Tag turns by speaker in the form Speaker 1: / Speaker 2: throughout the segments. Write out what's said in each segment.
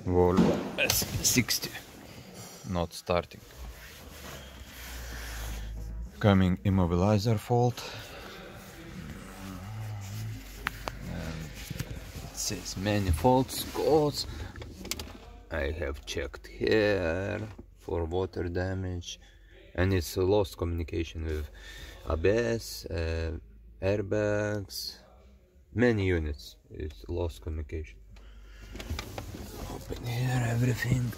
Speaker 1: Volvo s60, not starting. Coming immobilizer fault. And it says many faults cause. I have checked here for water damage, and it's a lost communication with ABS, airbags, many units. It's lost communication. Open here everything.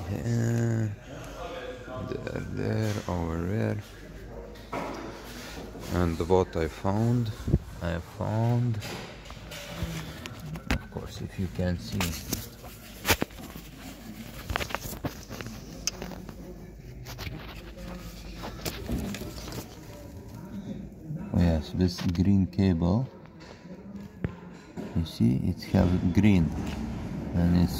Speaker 1: Here, there, over there. And what I found, of course, if you can see, yes, this green cable, you see, it has green, and it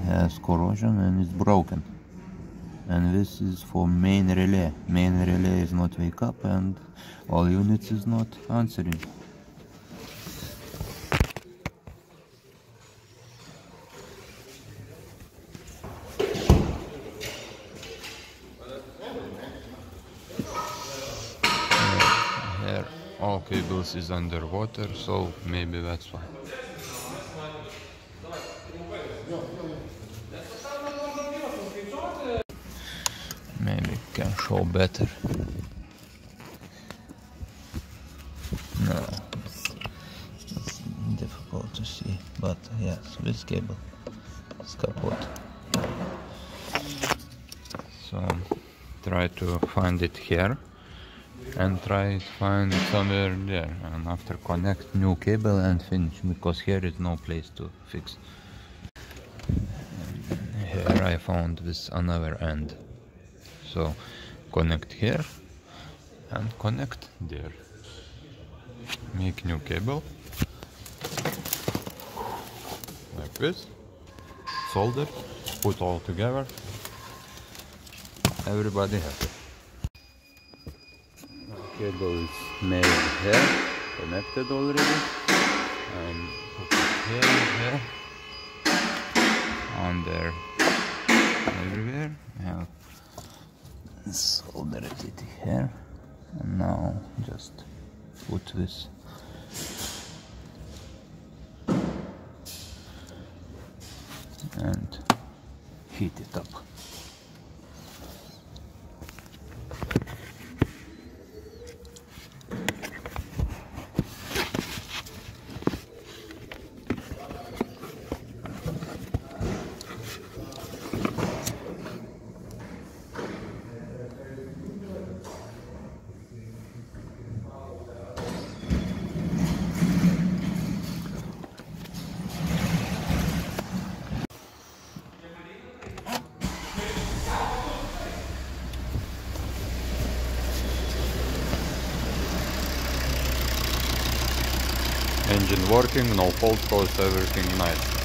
Speaker 1: has corrosion and it's broken. And this is for main relay. Main relay is not wake up and all units is not answering. Here all cables is underwater, so maybe that's why. Maybe can show better. No, it's difficult to see, but yes, this cable is kaput. So try to find it here and try to find it somewhere there, and after connect new cable and finish, because here is no place to fix. Here I found this another end. So connect here and connect there. Make new cable like this. Solder, put all together. Everybody happy. Cable is made here, connected already. And put it here, on there, everywhere. Yeah. Solder it here, and now just put this and heat it up. Engine working, no fault codes, everything nice.